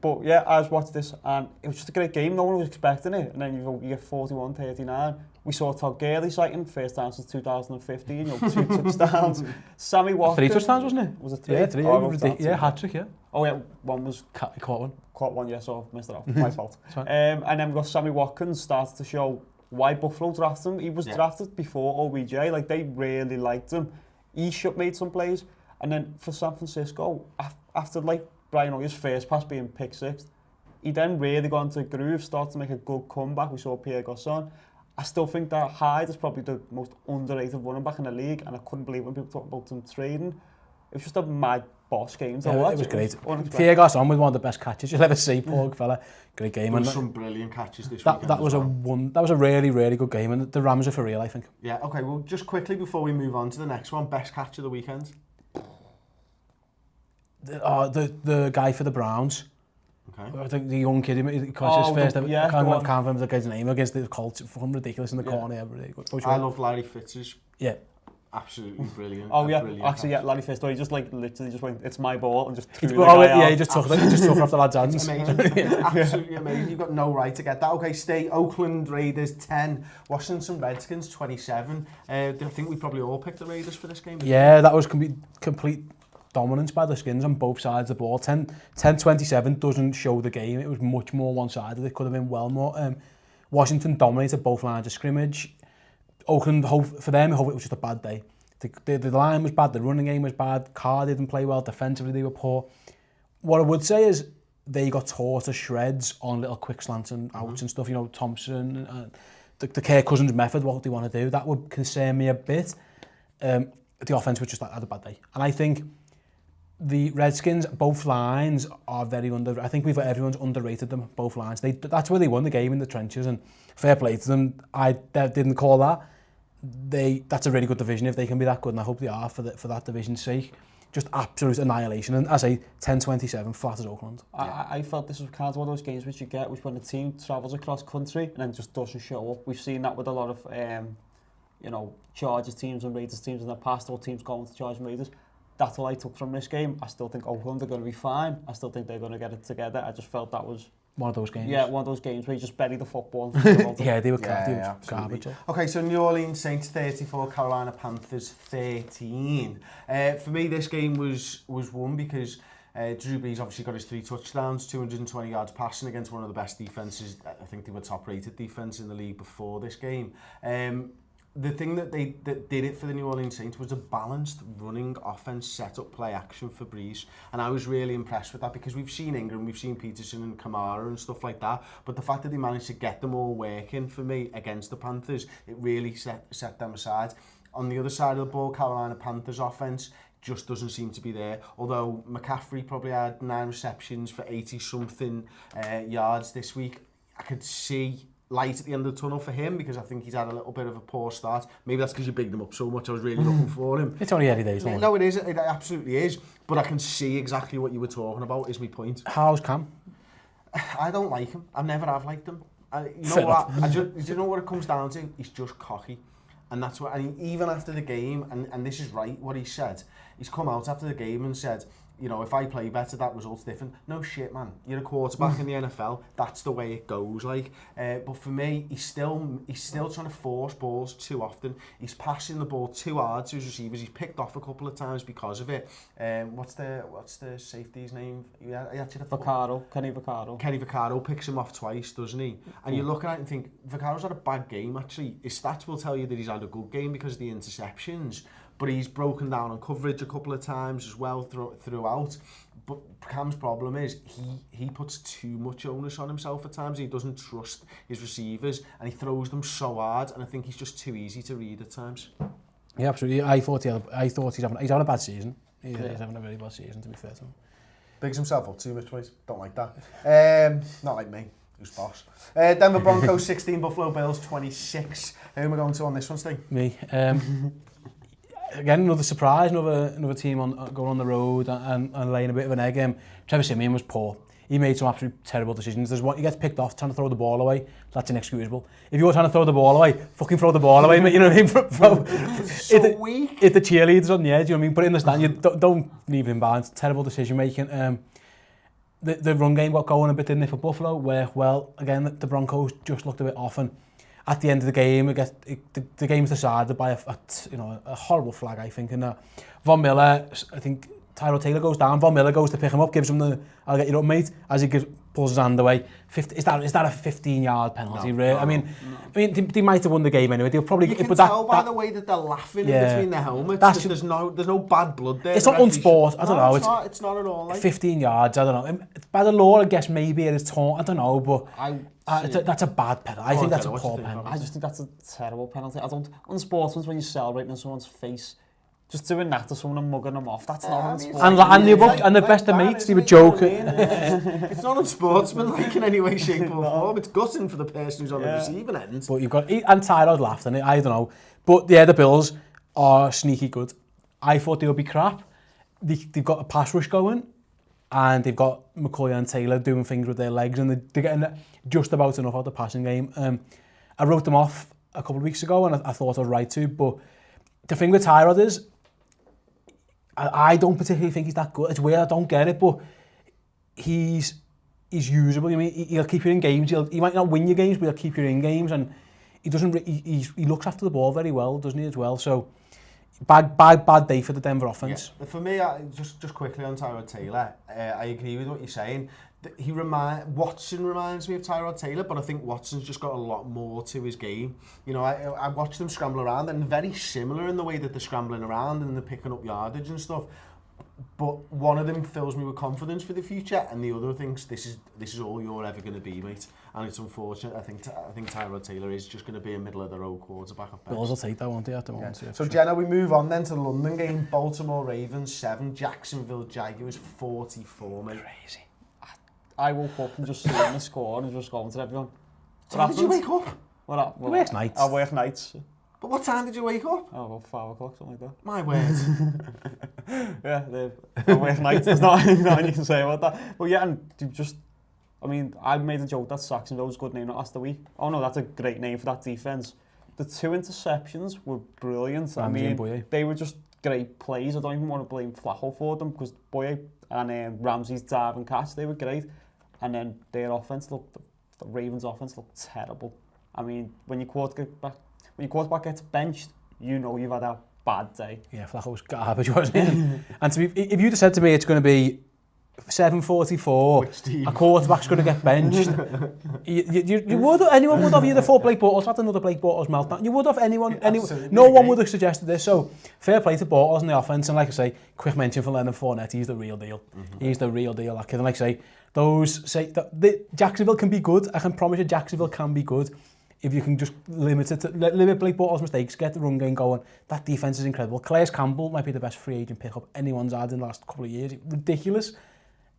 But yeah, I was watching this and it was just a great game. No one was expecting it. And then you get 41-39. We saw Todd Gurley sighting, first time since 2015. 2 touchdowns. Sammy Watkins. 3 touchdowns, wasn't it? Was it 3? Yeah, 3. Yeah, hat-trick, yeah. Oh yeah, one was... Caught one. Caught one, yeah, so missed it off. My fault. And then we got Sammy Watkins started to show why Buffalo drafted him. He was drafted before OBJ. Like, they really liked him. He made some plays. And then for San Francisco, after, like, Brian Hoyer's first pass being pick 6, he then really got into a groove, started to make a good comeback. We saw Pierre Garçon. I still think that Hyde is probably the most underrated running back in the league, and I couldn't believe when people talk about him trading. It was just a mad boss games. Yeah, Watch. it was great. Unexpected. Pierre got on with one of the best catches you'll ever see, poor fella. Great game. There And was some brilliant catches this that weekend. that was a really, really good game, and the Rams are for real, I think. Yeah, okay, well, just quickly before we move on to the next one, best catch of the weekend. The guy for the Browns. Okay. I think the young kid, he caught his first ever, yeah, I can't remember the guy's name against the Colts, fucking ridiculous in the corner. Yeah, really good. I loved Larry Fitz's. Yeah. Absolutely brilliant. Oh yeah, brilliant actually catch. yeah, Larry Fitzgerald, he just like literally just went, it's my ball, and just threw the Oh guy yeah, out. he just took it off the lad's hands. It's amazing. It's absolutely amazing. You've got no right to get that. Okay, stay. Oakland Raiders 10, Washington Redskins 27. I think we probably all picked the Raiders for this game. Yeah, that was complete dominance by the Skins on both sides of the ball. 10-27 doesn't show the game. It was much more one-sided. It could have been well more. Washington dominated both lines of scrimmage. Oakland, for them, it was just a bad day. The line was bad, the running game was bad, Carr didn't play well, defensively they were poor. What I would say is they got tore to shreds on little quick slants and outs and stuff, you know, Thompson, and the Kirk Cousins method, what they want to do, that would concern me a bit. The offense was just had a bad day. And I think the Redskins, both lines are very I think everyone's underrated them, both lines. That's where they won the game, in the trenches, and fair play to them. I didn't call that. That's a really good division if they can be that good, and I hope they are for that division's sake. Just absolute annihilation, and as I say, 10-27, flat as Oakland. I felt this was kind of one of those games which you get, which when a team travels across country and then just doesn't show up. We've seen that with a lot of, Chargers teams and Raiders teams in the past, or teams going to Chargers and Raiders. That's all I took from this game. I still think Oakland are going to be fine. I still think they're going to get it together. I just felt that was one of those games. Yeah, one of those games where you just bury the football. Yeah, they were garbage. Okay, so New Orleans Saints 34, Carolina Panthers 13. For me, this game was won because Drew Brees obviously got his 3 touchdowns, 220 yards passing against one of the best defenses. I think they were top-rated defense in the league before this game. The thing that did it for the New Orleans Saints was a balanced running offense, set up play action for Brees, and I was really impressed with that because we've seen Ingram, we've seen Peterson and Kamara and stuff like that, but the fact that they managed to get them all working for me against the Panthers, it really set them aside. On the other side of the ball, Carolina Panthers offense just doesn't seem to be there, although McCaffrey probably had 9 receptions for 80-something yards this week. I could see light at the end of the tunnel for him because I think he's had a little bit of a poor start. Maybe that's because you bigged him up so much. I was really looking for him. It's only early days, no, it is. It absolutely is. But I can see exactly what you were talking about, is my point. How's Cam? I don't like him. I never have liked him. You know what? Do you know what it comes down to? He's just cocky. And that's what, and even after the game, and this is right, what he said, he's come out after the game and said, you know, if I play better, that result's different. No shit, man. You're a quarterback in the NFL. That's the way it goes. Like, but for me, he's still trying to force balls too often. He's passing the ball too hard to his receivers. He's picked off a couple of times because of it. What's the safety's name? Kenny Vaccaro picks him off twice, doesn't he? And you look at it and think, Vaccaro's had a bad game, actually. His stats will tell you that he's had a good game because of the interceptions. But he's broken down on coverage a couple of times as well throughout. But Cam's problem is he puts too much onus on himself at times. He doesn't trust his receivers and he throws them so hard, and I think he's just too easy to read at times. Yeah, absolutely. I thought he's having a bad season. He's having a very bad season, to be fair to him. Bigs himself up too much, mate. Don't like that. Not like me. Who's boss? Denver Broncos 16, Buffalo Bills 26. Who am I going to on this one, Steve? Me. Again, another surprise, another team going on the road and laying a bit of an egg. Trevor Siemian was poor. He made some absolutely terrible decisions. There's one, he gets picked off trying to throw the ball away. That's inexcusable. If you're trying to throw the ball away, fucking throw the ball away, mate. You know what I mean? So weak. If the cheerleaders on the edge, you know what I mean? Put it in the stand. You don't leave him behind. Terrible decision making. The run game got going a bit, didn't it, for Buffalo? Where, well, again, the Broncos just looked a bit off, and at the end of the game, the game's decided by a horrible flag, I think. And Von Miller, I think Tyrod Taylor goes down. Von Miller goes to pick him up, gives him the "I'll get you up, mate," as he pulls his hand away. Is that a 15-yard penalty? No, I mean, they might have won the game anyway. They'll probably. You can tell by the way that they're laughing in between their helmets. There's no bad blood there. It's not unsport. I don't know. It's not at all. Like 15 yards. I don't know. By the law, I guess maybe it is torn. I don't know, but. That's a bad penalty. I think that's a poor penalty. I just think that's a terrible penalty. Unsportsman's when you're celebrating in someone's face. just doing that to someone and mugging them off, that's not unsportsmanlike. And the best of mates, they were joking. It's not unsportsmanlike in any way, shape or form. It's gutting for the person who's on the receiving end. But you've got, and Tyrod laughed, and I don't know. But yeah, the Bills are sneaky good. I thought they would be crap. They've got a pass rush going, and they've got McCoy and Taylor doing things with their legs, and they're getting just about enough out of the passing game. I wrote them off a couple of weeks ago, and I thought I was right to, but the thing with Tyrod is, I don't particularly think he's that good. It's weird, I don't get it, but he's usable. I mean, he'll keep you in games. He might not win your games, but he'll keep you in games, and he looks after the ball very well, doesn't he, as well? So, bad day for the Denver offense. Yeah. For me, just quickly on Tyrod Taylor, I agree with what you're saying. Watson reminds me of Tyrod Taylor, but I think Watson's just got a lot more to his game. You know, I watched them scramble around, and very similar in the way that they're scrambling around and they're picking up yardage and stuff. But one of them fills me with confidence for the future, and the other thinks this is all you're ever going to be, mate. And it's unfortunate. I think Tyrod Taylor is just going to be a middle of the road quarterback. Bills will take that, won't they, at the moment? So Jenno, we move on then to the London game. Baltimore Ravens 7, Jacksonville Jaguars 44, mate. Crazy. I woke up and just seeing the score and just going to everyone. So how did you wake up? You work nights. I work nights. But what time did you wake up? Oh, about 5 o'clock, something like that. My word. Yeah, I work nights. There's not anything you can say about that. But yeah, and I mean, I made a joke that Saxonville was a good name last week. Oh no, that's a great name for that defense. The 2 interceptions were brilliant. I mean, they were just great plays. I don't even want to blame Flacco for them, because Boye and Ramsey's dive and catch, they were great. And then their offense the Ravens' offense looked terrible. I mean, when your quarterback gets benched, you know you've had a bad day. Yeah, Flacco was garbage, wasn't he? And if you'd have said to me it's going to be 7:44, a quarterback's going to get benched, you would have, anyone would have either thought Blake Bortles had another Blake Bortles meltdown. You would have anyone no one would have suggested this. So fair play to Bortles in the offense, and like I say, quick mention for Leonard Fournette. He's the real deal. He's the real deal. That kid. And like I say, Jacksonville can be good. I can promise you, Jacksonville can be good if you can just limit Blake Bortles' mistakes, get the run game going. That defense is incredible. Calais Campbell might be the best free agent pickup anyone's had in the last couple of years. Ridiculous.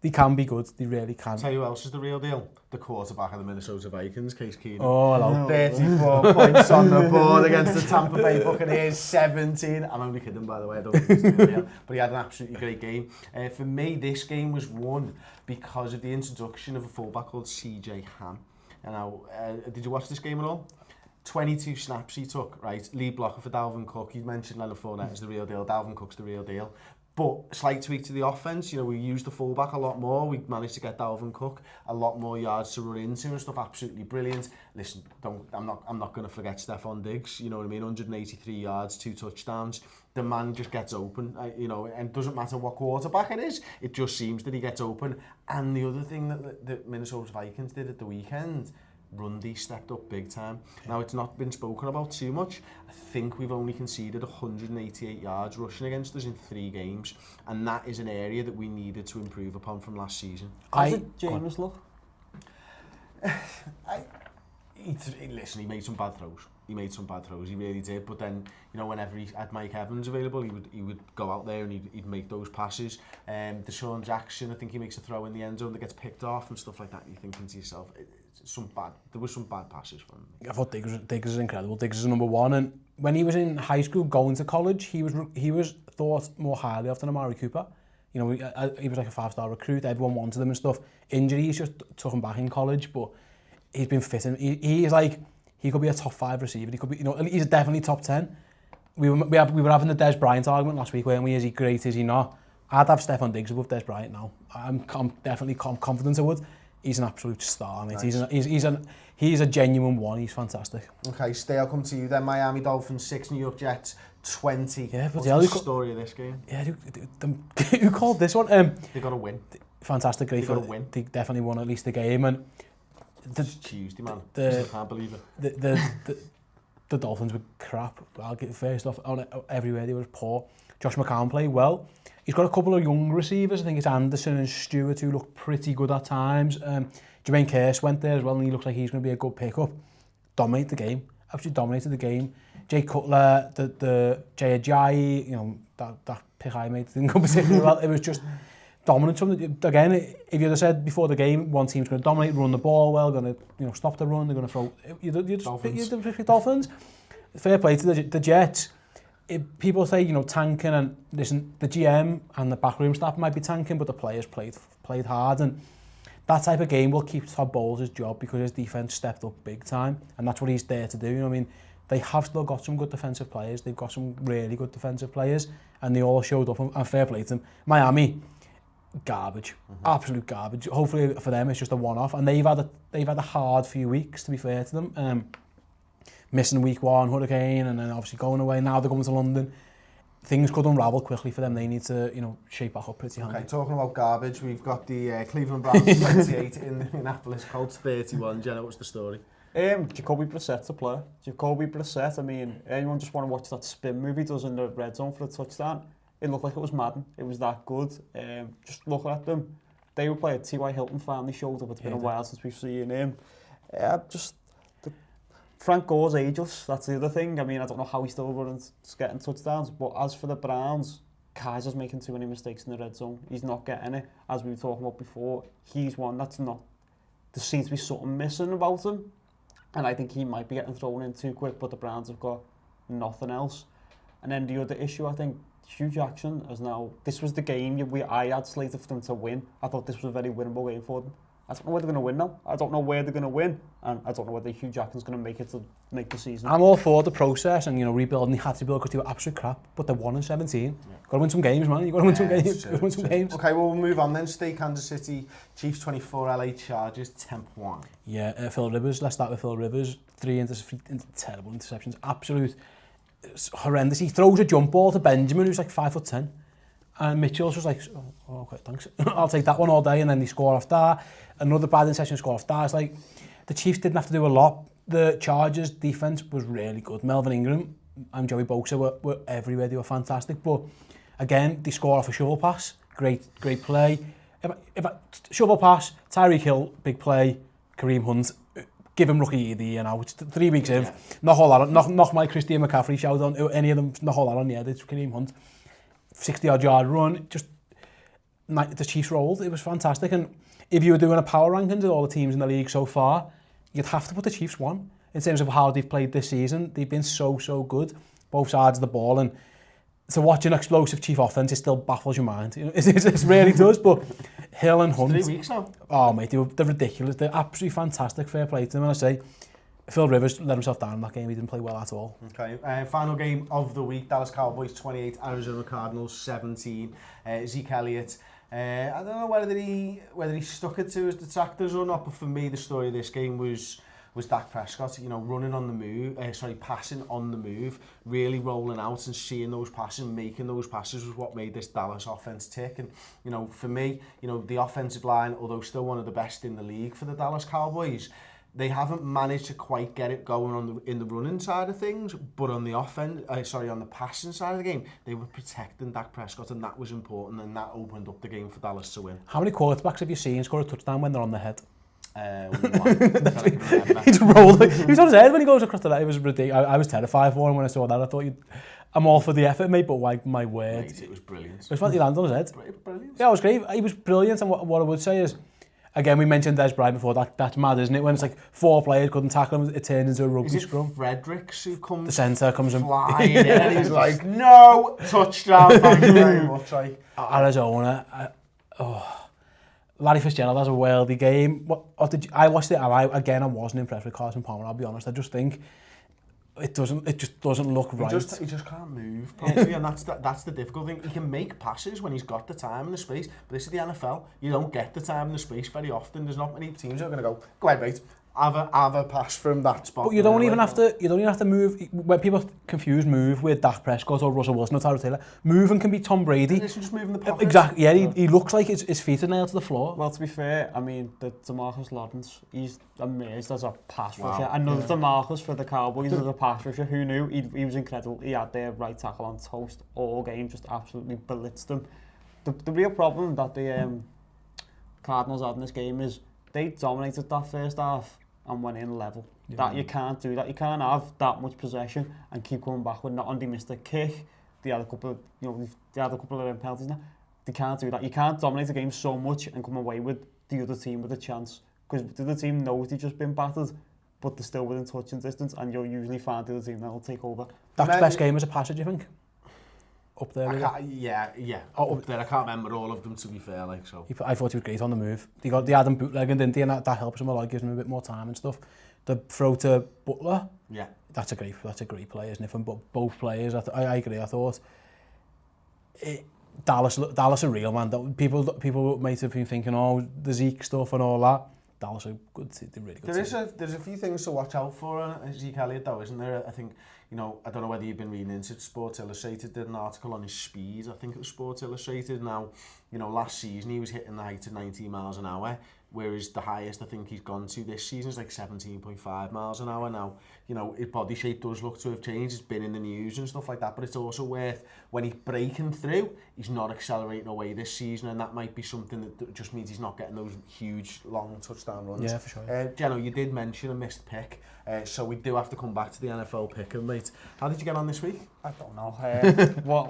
They can be good. They really can. Tell you who else is the real deal? The quarterback of the Minnesota Vikings, Case Keenum. Oh, hello. 34 points on the board against the Tampa Bay Buccaneers, 17. I'm only kidding, by the way. I don't think it's real, but he had an absolutely great game. For me, this game was won because of the introduction of a fullback called CJ Ham. And now, did you watch this game at all? 22 snaps he took, right? Lead blocker for Dalvin Cook. You mentioned Leonard Fournette is the real deal. Dalvin Cook's the real deal. But slight tweak to the offense, you know, we used the fullback a lot more. We managed to get Dalvin Cook a lot more yards to run into and stuff. Absolutely brilliant. Listen, I'm not going to forget Stephon Diggs. You know what I mean? 183 yards, 2 touchdowns. The man just gets open, you know, and it doesn't matter what quarterback it is. It just seems that he gets open. And the other thing that the Minnesota Vikings did at the weekend, Rundy stepped up big time. Now, it's not been spoken about too much. I think we've only conceded 188 yards rushing against us in 3 games, and that is an area that we needed to improve upon from last season. How did Jameis look? Listen, he made some bad throws. He really did. But then, you know, whenever he had Mike Evans available, he would go out there and he'd make those passes. Deshaun Jackson, I think he makes a throw in the end zone that gets picked off and stuff like that. And you're thinking to yourself, there were some bad passes from him. I thought Diggs is incredible. Diggs is number one, and when he was in high school going to college, he was thought more highly of than Amari Cooper. You know, he was like a 5-star recruit. Everyone wanted him and stuff. Injuries just took him back in college, but he's been fitting. He is like, he could be a top 5 receiver. He could be, you know, he's definitely top 10. We were having the Des Bryant argument last week, weren't we? Is he great? Is he not? I'd have Stephon Diggs above Des Bryant now. I'm definitely confident I would. He's an absolute star, mate. Nice. He's a genuine one. He's fantastic. Okay, Stay, I'll come to you then. Miami Dolphins 6, New York Jets 20. Yeah, but what's the story of this game? Yeah, who called this one? They got a win. Fantastic, great. They got a win. They definitely won at least the game, and it's Tuesday, man. I can't believe it. The Dolphins were crap. I'll get first off on everywhere. They were poor. Josh McCown played well. He's got a couple of young receivers. I think it's Anderson and Stewart who look pretty good at times. Jermaine Kearse went there as well, and he looks like he's going to be a good pickup. Dominate the game. absolutely dominated the game. Jay Cutler, the Jay Ajayi, you know, that pick I made didn't go particularly well. It was just dominant. Again, if you'd have said before the game, one team's going to dominate, run the ball well, going to, you know, stop the run, they're going to throw, you'd pick Dolphins. Fair play to the Jets. If people say, you know, tanking, and listen, the GM and the backroom staff might be tanking, but the players played hard, and that type of game will keep Todd Bowles' job because his defence stepped up big time, and that's what he's there to do. You know what I mean? They have still got some good defensive players. They've got some really good defensive players, and they all showed up, and fair play to them. Miami, garbage, absolute garbage. Hopefully for them it's just a one-off, and they've had a hard few weeks, to be fair to them. Missing week 1, hurricane, and then obviously going away. Now they're going to London. Things could unravel quickly for them. They need to, you know, shape back up pretty handy. Okay, talking about garbage, we've got the Cleveland Browns 28 in the Indianapolis Colts 31. Jenno, what's the story? Jacoby Brissett's a player. Jacoby Brissett, I mean, anyone just want to watch that spin move he does in the red zone for a touchdown? It looked like it was Madden. It was that good. Just looking at them, they were playing. T.Y. Hilton finally showed up. It's been a while since we've seen him. Frank Gore's ageless, that's the other thing. I mean, I don't know how he's still running, getting touchdowns, but as for the Browns, Kaiser's making too many mistakes in the red zone. He's not getting it. As we were talking about before, he's one that's not... There seems to be something missing about him, and I think he might be getting thrown in too quick, but the Browns have got nothing else. And then the other issue, I think, Hugh Jackson has now... This was the game I had slated for them to win. I thought this was a very winnable game for them. I don't know where they're going to win now. I don't know where they're going to win, and I don't know whether Hugh Jackson's going to make it to make the season. I'm all for the process and, you know, rebuilding. They had to build because they were absolute crap, but they're 1-17. Yeah. Got to win some games, man. You got to win some games. Win some games. Okay, well, we'll move on then. Stay Kansas City Chiefs 24, LA Chargers 10-1. Yeah, Phil Rivers. Let's start with Phil Rivers. 3 terrible interceptions. Absolute horrendous. He throws a jump ball to Benjamin, who's like 5'10", and Mitchell's just like, oh, okay, thanks. I'll take that one all day, and then they score off that. Another bad interception, score off that. It's like the Chiefs didn't have to do a lot. The Chargers' defense was really good. Melvin Ingram and Joey Bosa were everywhere. They were fantastic. But again, they score off a shovel pass. Great play. If shovel pass, Tyreek Hill, big play. Kareem Hunt, give him rookie of the year now. It's 3 weeks in. Not a whole lot. Not my Christian McCaffrey shout on any of them. Not a whole lot on the head. It's Kareem Hunt. 60-odd yard run. Just the Chiefs rolled. It was fantastic. And if you were doing a power rankings of all the teams in the league so far, you'd have to put the Chiefs 1 in terms of how they've played this season. They've been so good, both sides of the ball, and to watch an explosive Chief offense, it still baffles your mind. You know, it really does. But Hill and Hunt, 3 weeks now. Oh mate, they're ridiculous. They're absolutely fantastic. Fair play to them. And I say, Phil Rivers let himself down in that game. He didn't play well at all. Okay, final game of the week: Dallas Cowboys 28, Arizona Cardinals 17. Zeke Elliott. I don't know whether he stuck it to his detractors or not, but for me the story of this game was Dak Prescott, you know, running on the move, passing on the move, really rolling out and seeing those passes, making those passes was what made this Dallas offense tick. And, you know, for me, you know, the offensive line, although still one of the best in the league for the Dallas Cowboys, they haven't managed to quite get it going in the running side of things, but on the on the passing side of the game, they were protecting Dak Prescott, and that was important, and that opened up the game for Dallas to win. How many quarterbacks have you seen score a touchdown when they're on the head? He just rolled. He was on his head when he goes across the line. It was ridiculous. I was terrified for him when I saw that. I thought I'm all for the effort, mate, but like my word, mate, it was brilliant. It was fun. He landed on his head. Brilliant. Yeah, it was great. He was brilliant, and what I would say is, again, we mentioned Des Bryant before. That's mad, isn't it? When it's like 4 players couldn't tackle him, it turned into a rugby scrum. Fredericks who comes? The centre comes flying in, and he's like, "No touchdown, thank you very much." Like Arizona. Larry Fitzgerald has a worldy game. I watched it, and I wasn't impressed with Carson Palmer. I'll be honest. I just think it just doesn't look right. He just can't move properly, and that's the difficult thing. He can make passes when he's got the time and the space, but this is the NFL. You don't get the time and the space very often. There's not many teams that are going to go ahead, mate. Have a pass from that spot. But you don't even have to move. When people confuse move with Dak Prescott or Russell Wilson or Tyrod Taylor, moving can be Tom Brady. Just moving the pocket. Exactly. Yeah, he looks like his feet are nailed to the floor. Well, to be fair, I mean, the DeMarcus Lawrence, he's amazed as a pass rusher. Another DeMarcus for the Cowboys as a pass rusher. Who knew? He was incredible. He had their right tackle on toast all game, just absolutely blitzed them. The real problem that the Cardinals had in this game is they dominated that first half. and went in level. That you can't do that. You can't have that much possession and keep coming back with not only missed a kick, they had a couple of, they had a couple of penalties now. They can't do that. You can't dominate the game so much and come away with the other team with a chance. Because the other team knows they've just been battered, but they're still within touching distance, and you'll usually find the other team that will take over. That's the best game as a passer, do you think? Up there, up there. I can't remember all of them, to be fair. Like so, I thought he was great on the move. They had him bootlegging, didn't they? And that helps him a lot, gives him a bit more time and stuff. The throw to Butler, that's a great play, isn't it? From both players, I agree. I thought Dallas are real, man. People might have been thinking, oh, the Zeke stuff and all that. Dallas are good. They're really good. There's a few things to watch out for Zeke Elliott, though, isn't there? I think, I don't know whether you've been reading into Sports Illustrated, did an article on his speed. I think it was Sports Illustrated. Now, last season he was hitting the height of 19 miles an hour, whereas the highest I think he's gone to this season is like 17.5 miles an hour. Now, his body shape does look to have changed. It's been in the news and stuff like that, but it's also worth, when he's breaking through, he's not accelerating away this season, and that might be something that just means he's not getting those huge, long touchdown runs. Yeah, for sure. Jenno, you did mention a missed pick, so we do have to come back to the NFL pick, mate. How did you get on this week? I don't know.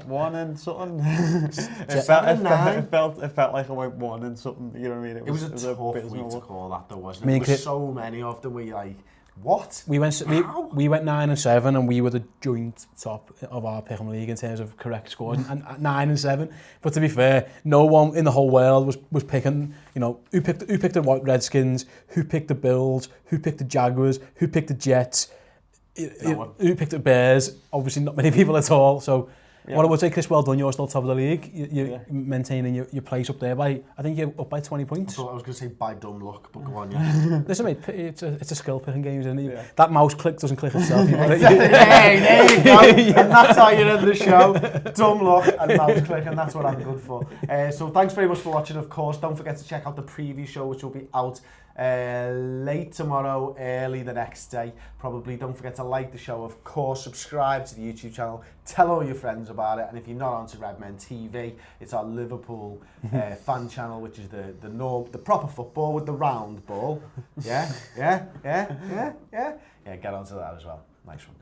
One and something. it felt like I went one and something. You know what I mean? It was a tough week to call that, though, wasn't it? There were so many of them where you're like, what? We went 9-7, and we were the joint top of our pick'em league in terms of correct scores, and 9-7. But to be fair, no one in the whole world was picking. Who picked the White Redskins, who picked the Bills, who picked the Jaguars, who picked the Jets, who picked the Bears. Obviously, not many people at all. So. Yeah. What I would say, Chris, well done. You're still top of the league. You're maintaining your place up there I think you're up by 20 points. I was going to say by dumb luck, but go on, yeah. Listen, mate, it's a skill picking game, isn't it? Yeah. That mouse click doesn't click itself. Hey, there you go. And that's how you end the show. Dumb luck and mouse click, and that's what I'm good for. So thanks very much for watching, of course. Don't forget to check out the preview show, which will be out late tomorrow, early the next day. Probably don't forget to like the show, of course, subscribe to the YouTube channel, tell all your friends about it, and if you're not onto Redmen TV, it's our Liverpool fan channel, which is the proper football with the round ball. Yeah, get onto that as well. Nice one.